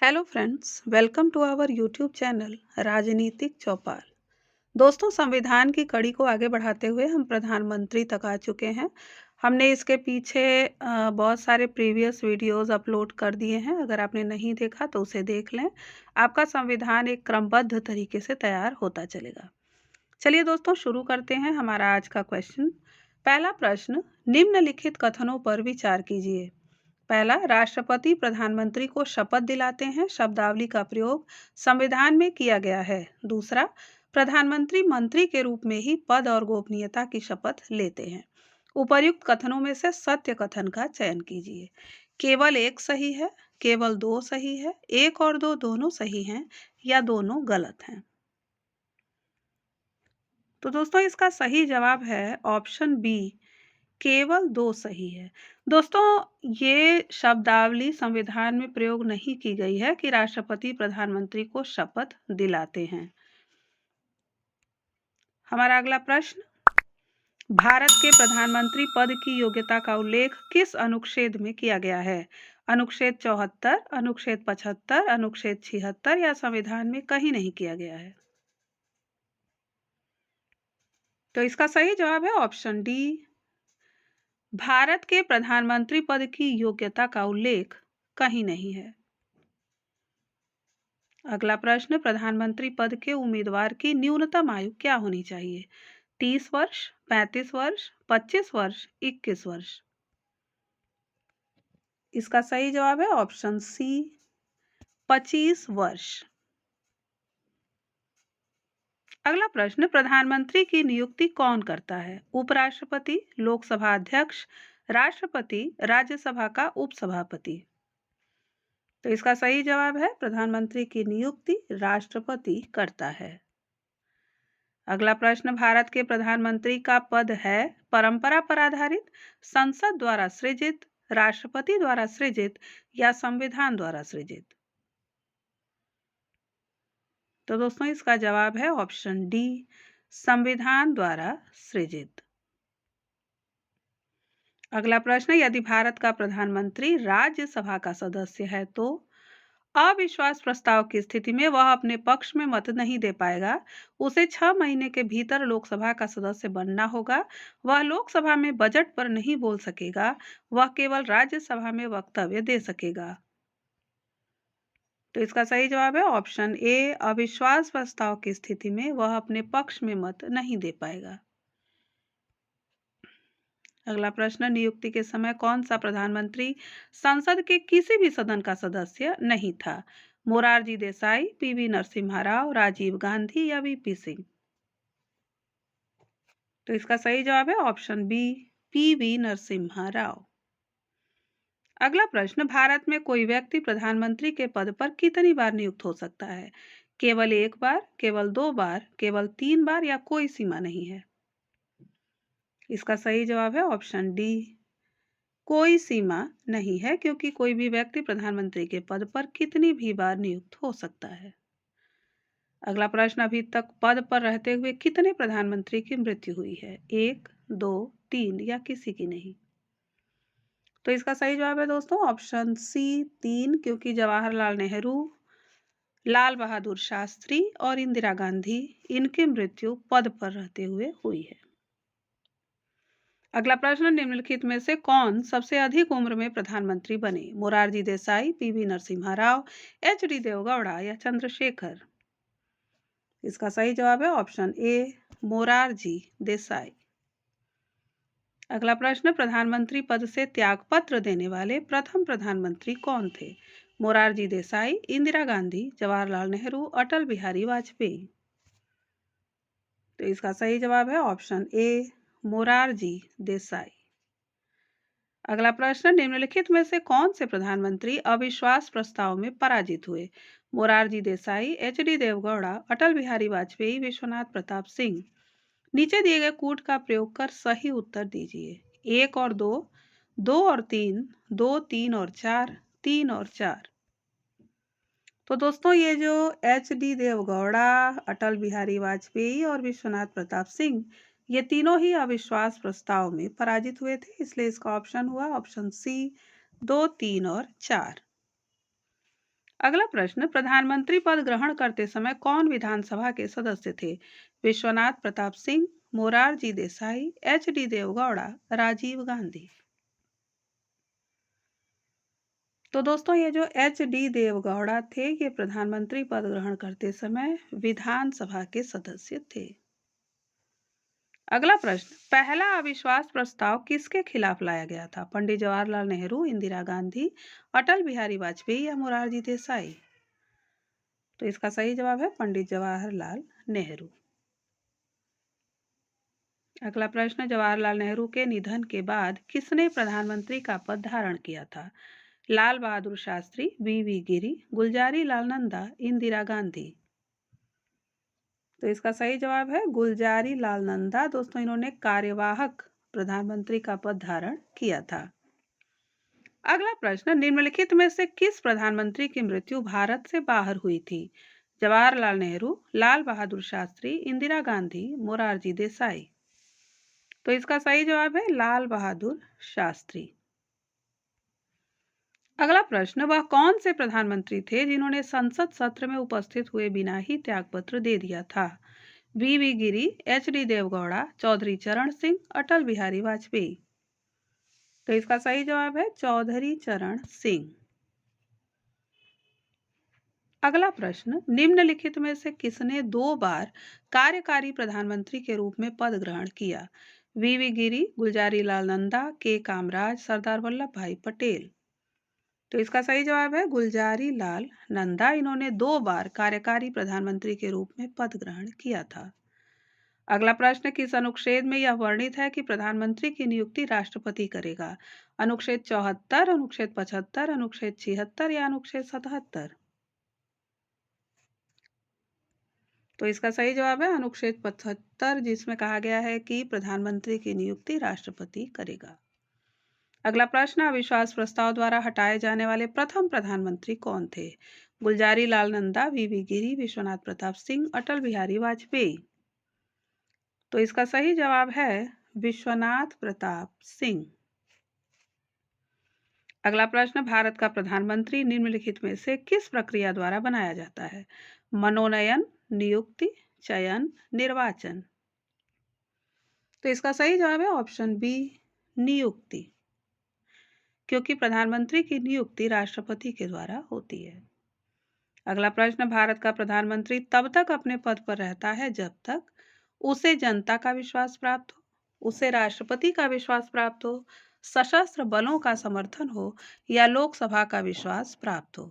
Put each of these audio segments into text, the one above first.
Hello friends, welcome to our YouTube channel Rajnitik Chaupal. दोस्तों, संविधान की कड़ी को आगे बढ़ाते हुए हम प्रधानमंत्री तक आ चुके हैं। हमने इसके पीछे बहुत सारे प्रीवियस वीडियोस अपलोड कर दिए हैं। अगर आपने नहीं देखा तो उसे देख लें। आपका संविधान एक क्रमबद्ध तरीके से तैयार होता चलेगा। चलिए दोस्तों, शुरू करते हैं हमारा आज का क्वेश्चन। पहला प्रश्न, निम्नलिखित कथनों पर विचार कीजिए। पहला, राष्ट्रपति प्रधानमंत्री को शपथ दिलाते हैं, शब्दावली का प्रयोग संविधान में किया गया है। दूसरा, प्रधानमंत्री मंत्री के रूप में ही पद और गोपनीयता की शपथ लेते हैं। उपर्युक्त कथनों में से सत्य कथन का चयन कीजिए। केवल एक सही है, केवल दो सही है, एक और दो दोनों सही हैं, या दोनों गलत हैं। तो दोस्तों, इसका सही जवाब है ऑप्शन बी, केवल दो सही है। दोस्तों, ये शब्दावली संविधान में प्रयोग नहीं की गई है कि राष्ट्रपति प्रधानमंत्री को शपथ दिलाते हैं। हमारा अगला प्रश्न, भारत के प्रधानमंत्री पद की योग्यता का उल्लेख किस अनुच्छेद में किया गया है? अनुच्छेद 74, अनुच्छेद 75, अनुच्छेद 76 या संविधान में कहीं नहीं किया गया है। तो इसका सही जवाब है ऑप्शन डी, भारत के प्रधानमंत्री पद की योग्यता का उल्लेख कहीं नहीं है। अगला प्रश्न, प्रधानमंत्री पद के उम्मीदवार की न्यूनतम आयु क्या होनी चाहिए? 30 वर्ष, 35 वर्ष, 25 वर्ष, 21 वर्ष। इसका सही जवाब है ऑप्शन सी, 25 वर्ष। अगला प्रश्न, प्रधानमंत्री की नियुक्ति कौन करता है? उपराष्ट्रपति, लोकसभा अध्यक्ष, राष्ट्रपति, राज्यसभा का उपसभापति। तो इसका सही जवाब है प्रधानमंत्री की नियुक्ति राष्ट्रपति करता है। अगला प्रश्न, भारत के प्रधानमंत्री का पद है परंपरा पर आधारित, संसद द्वारा सृजित, राष्ट्रपति द्वारा सृजित या संविधान द्वारा सृजित। तो दोस्तों, इसका जवाब है ऑप्शन डी, संविधान द्वारा सृजित। अगला प्रश्न, यदि भारत का प्रधानमंत्री राज्यसभा का सदस्य है तो अविश्वास प्रस्ताव की स्थिति में वह अपने पक्ष में मत नहीं दे पाएगा। उसे 6 महीने के भीतर लोकसभा का सदस्य बनना होगा। वह लोकसभा में बजट पर नहीं बोल सकेगा। वह केवल राज्यसभा में वक्तव्य दे सकेगा। तो इसका सही जवाब है ऑप्शन ए, अविश्वास प्रस्ताव की स्थिति में वह अपने पक्ष में मत नहीं दे पाएगा। अगला प्रश्न, नियुक्ति के समय कौन सा प्रधानमंत्री संसद के किसी भी सदन का सदस्य नहीं था? मोरारजी देसाई, पीवी नरसिम्हा राव, राजीव गांधी या वीपी सिंह। तो इसका सही जवाब है option B, PV Narasimha Rao. अगला प्रश्न, भारत में कोई व्यक्ति प्रधानमंत्री के पद पर कितनी बार नियुक्त हो सकता है? केवल एक बार, केवल 2 बार, केवल 3 बार या कोई सीमा नहीं है। इसका सही जवाब है ऑप्शन डी, कोई सीमा नहीं है, क्योंकि कोई भी व्यक्ति प्रधानमंत्री के पद पर कितनी भी बार नियुक्त हो सकता है। अगला प्रश्न, अभी तक पद पर रहते हुए कितने प्रधानमंत्री की मृत्यु हुई है? 1, 2, 3 या किसी की नहीं। तो इसका सही जवाब है दोस्तों ऑप्शन सी, 3, क्योंकि जवाहरलाल नेहरू, लाल बहादुर शास्त्री और इंदिरा गांधी, इनकी मृत्यु पद पर रहते हुए हुई है। अगला प्रश्न, निम्नलिखित में से कौन सबसे अधिक उम्र में प्रधानमंत्री बने? मोरारजी देसाई, पीवी नरसिम्हा राव, एच.डी. देवगौड़ा या चंद्रशेखर। इसका सही जवाब है ऑप्शन ए, मोरारजी देसाई। अगला प्रश्न, प्रधानमंत्री पद से त्यागपत्र देने वाले प्रथम प्रधानमंत्री कौन थे? मोरारजी देसाई, इंदिरा गांधी, जवाहरलाल नेहरू, अटल बिहारी वाजपेयी। तो इसका सही जवाब है ऑप्शन ए, मोरारजी देसाई। अगला प्रश्न, निम्नलिखित में से कौन से प्रधानमंत्री अविश्वास प्रस्ताव में पराजित हुए? मोरारजी देसाई, एच.डी. देवगौड़ा, अटल बिहारी वाजपेयी, विश्वनाथ प्रताप सिंह। नीचे दिए गए कूट का प्रयोग कर सही उत्तर दीजिए। 1 और 2, 2 और 3, 2, 3 और 4, 3 और 4। तो दोस्तों, ये जो एच.डी. देवगौड़ा, अटल बिहारी वाजपेयी और विश्वनाथ प्रताप सिंह, ये तीनों ही अविश्वास प्रस्ताव में पराजित हुए थे, इसलिए इसका ऑप्शन हुआ ऑप्शन सी, 2, 3 और 4। अगला प्रश्न, प्रधानमंत्री पद ग्रहण करते समय कौन विधानसभा के सदस्य थे? विश्वनाथ प्रताप सिंह, मोरारजी देसाई, एच.डी. देवगौड़ा, राजीव गांधी। तो दोस्तों ये जो एच.डी. देवगौड़ा थे ये प्रधानमंत्री पद ग्रहण करते समय विधानसभा के सदस्य थे। अगला प्रश्न, पहला अविश्वास प्रस्ताव किसके खिलाफ लाया गया था? पंडित जवाहरलाल नेहरू, इंदिरा गांधी, अटल बिहारी वाजपेयी या मोरारजी देसाई? तो इसका सही जवाब है पंडित जवाहरलाल नेहरू। अगला प्रश्न, जवाहरलाल नेहरू के निधन के बाद किसने प्रधानमंत्री का पद धारण किया था? लाल बहादुर शास्त्री, वी गिरी, गुलजारी लाल नंदा, इंदिरा गांधी। तो इसका सही जवाब है गुलजारी लाल नंदा। दोस्तों इन्होंने कार्यवाहक प्रधानमंत्री का पद धारण किया था। अगला प्रश्न, निम्नलिखित में से किस प्रधानमंत्री की मृत्यु भारत से बाहर हुई थी? जवाहरलाल नेहरू, लाल बहादुर शास्त्री, इंदिरा गांधी, मोरारजी देसाई। तो इसका सही जवाब है लाल बहादुर शास्त्री। अगला प्रश्न, वह कौन से प्रधानमंत्री थे जिन्होंने संसद सत्र में उपस्थित हुए बिना ही त्यागपत्र दे दिया था? V Giri, HD. देवगौड़ा, चौधरी चरण सिंह, अटल बिहारी वाजपेयी। तो इसका सही जवाब है चौधरी चरण सिंह। अगला प्रश्न, निम्नलिखित में से किसने 2 बार कार्यकारी प्रधानमंत्री के रूप में पद ग्रहण किया? वी गिरी, गुलजारी लाल नंदा, के कामराज, सरदार वल्लभ भाई पटेल। तो इसका सही जवाब है गुलजारी लाल नंदा। इन्होंने 2 बार कार्यकारी प्रधानमंत्री के रूप में पद ग्रहण किया था। अगला प्रश्न, किस अनुच्छेद में यह वर्णित है कि प्रधानमंत्री की नियुक्ति राष्ट्रपति करेगा? अनुच्छेद 74, अनुच्छेद 75, अनुच्छेद 76 या अनुच्छेद 77? तो इसका सही जवाब है अनुच्छेद 75, जिसमें कहा गया है कि प्रधानमंत्री की नियुक्ति राष्ट्रपति करेगा। अगला प्रश्न, अविश्वास प्रस्ताव द्वारा हटाए जाने वाले प्रथम प्रधानमंत्री कौन थे? गुलजारी लाल नंदा, वी गिरी, विश्वनाथ प्रताप सिंह, अटल बिहारी वाजपेयी। तो इसका सही जवाब है विश्वनाथ प्रताप सिंह। अगला प्रश्न, भारत का प्रधानमंत्री निम्नलिखित में से किस प्रक्रिया द्वारा बनाया जाता है? मनोनयन, नियुक्ति, चयन, निर्वाचन। तो इसका सही जवाब है ऑप्शन बी, नियुक्ति, क्योंकि प्रधानमंत्री की नियुक्ति राष्ट्रपति के द्वारा होती है। अगला प्रश्न, भारत का प्रधानमंत्री तब तक अपने पद पर रहता है जब तक उसे जनता का विश्वास प्राप्त हो, उसे राष्ट्रपति का विश्वास प्राप्त हो, सशस्त्र बलों का समर्थन हो या लोकसभा का विश्वास प्राप्त हो।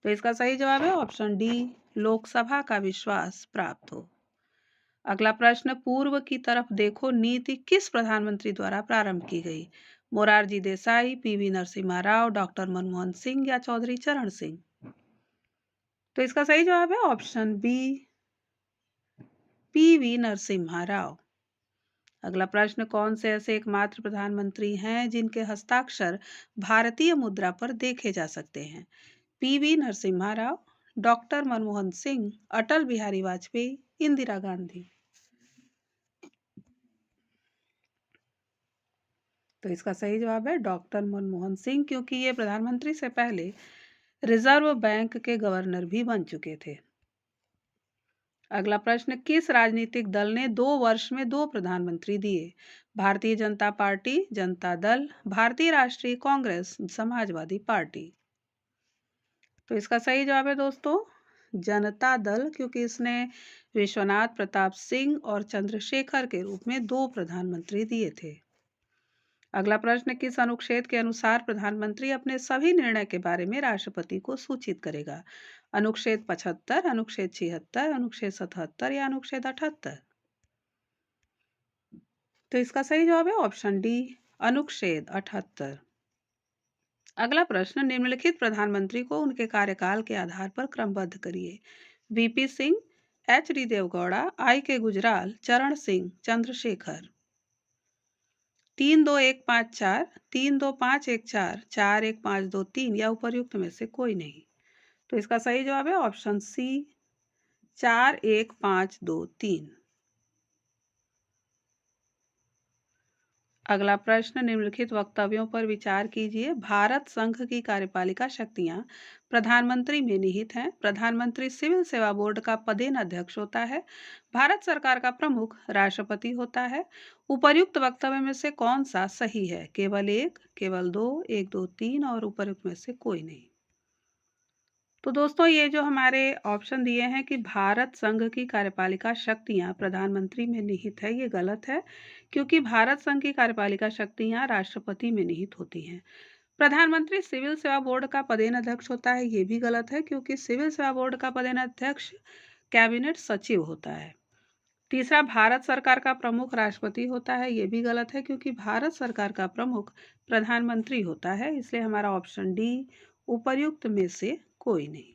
तो इसका सही जवाब है ऑप्शन डी, लोकसभा का विश्वास प्राप्त हो। अगला प्रश्न, पूर्व की तरफ देखो नीति किस प्रधानमंत्री द्वारा प्रारंभ की गई? मोरारजी देसाई, पीवी नरसिम्हा राव, डॉक्टर मनमोहन सिंह या चौधरी चरण सिंह? तो इसका सही जवाब है option B, PV Narasimha Rao. अगला प्रश्न, कौन से ऐसे एकमात्र प्रधानमंत्री हैं जिनके हस्ताक्षर भारतीय मुद्रा पर देखे जा सकते हैं? PV Narasimha Rao, doctor Manmohan Singh, Atal Bihari Vajpayee, Indira Gandhi. तो इसका सही जवाब है डॉक्टर मनमोहन सिंह, क्योंकि ये प्रधानमंत्री से पहले रिजर्व बैंक के गवर्नर भी बन चुके थे। अगला प्रश्न, किस राजनीतिक दल ने 2 वर्ष में 2 प्रधानमंत्री दिए? भारतीय जनता पार्टी, जनता दल, भारतीय राष्ट्रीय कांग्रेस, समाजवादी पार्टी। तो इसका सही जवाब है दोस्तों जनता दल, क्योंकि इसने विश्वनाथ प्रताप सिंह और चंद्रशेखर के रूप में 2 प्रधानमंत्री दिए थे। अगला प्रश्न, किस अनुच्छेद के अनुसार प्रधानमंत्री अपने सभी निर्णय के बारे में राष्ट्रपति को सूचित करेगा? अनुच्छेद 75, अनुच्छेद 76, अनुच्छेद 77 या अनुच्छेद 78? तो इसका सही जवाब है ऑप्शन डी, अनुच्छेद 78। अगला प्रश्न, निम्नलिखित प्रधानमंत्री को उनके कार्यकाल के आधार पर क्रमबद्ध करिए। VP Singh, HD. Deve Gowda, IK. Gujral, Charan Singh, Chandrashekhar. 3 2 1 5 4, 3 2 5 1 4, 4 1 5 2 3 या उपर्युक्त में से कोई नहीं। तो इसका सही जवाब है ऑप्शन सी, 4 1 5 2 3। अगला प्रश्न, निम्नलिखित वक्तव्यों पर विचार कीजिए। भारत संघ की कार्यपालिका शक्तियां प्रधानमंत्री में निहित हैं। प्रधानमंत्री सिविल सेवा बोर्ड का पदेन अध्यक्ष होता है। भारत सरकार का प्रमुख राष्ट्रपति होता है। उपर्युक्त वक्तव्य में से कौन सा सही है? केवल एक, केवल दो, एक, दो, तीन और उपर्युक्त में से कोई नहीं। तो दोस्तों, ये जो हमारे ऑप्शन दिए हैं कि भारत संघ की कार्यपालिका शक्तियां प्रधानमंत्री में निहित है, ये गलत है, क्योंकि भारत संघ की कार्यपालिका शक्तियां राष्ट्रपति में निहित होती हैं। प्रधानमंत्री सिविल सेवा बोर्ड का पदेन अध्यक्ष होता है, ये भी गलत है, क्योंकि सिविल सेवा बोर्ड का पदेन अध्यक्ष कैबिनेट सचिव होता है। तीसरा, भारत सरकार का प्रमुख राष्ट्रपति होता है, ये भी गलत है, क्योंकि भारत सरकार का प्रमुख प्रधानमंत्री होता है। इसलिए हमारा ऑप्शन डी, उपर्युक्त में से कोई नहीं।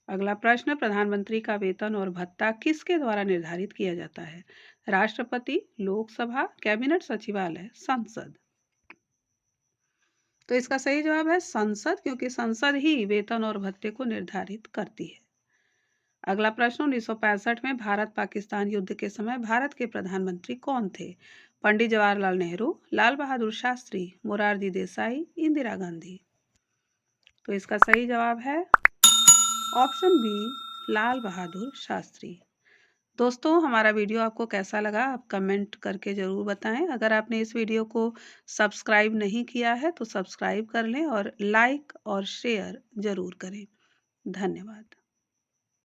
अगला प्रश्न, प्रधानमंत्री का वेतन और भत्ता किसके द्वारा निर्धारित किया जाता है? राष्ट्रपति, लोकसभा, कैबिनेट सचिवालय, संसद। तो इसका सही जवाब है संसद, क्योंकि संसद ही वेतन और भत्ते को निर्धारित करती है। अगला प्रश्न, 1965 में भारत पाकिस्तान युद्ध के समय भारत के प्रधानमंत्री कौन थे? पंडित जवाहरलाल नेहरू, लाल बहादुर शास्त्री, मोरारजी देसाई, इंदिरा गांधी। तो इसका सही जवाब है ऑप्शन बी, लाल बहादुर शास्त्री। दोस्तों, हमारा वीडियो आपको कैसा लगा आप कमेंट करके ज़रूर बताएं। अगर आपने इस वीडियो को सब्सक्राइब नहीं किया है तो सब्सक्राइब कर लें और लाइक और शेयर ज़रूर करें। धन्यवाद।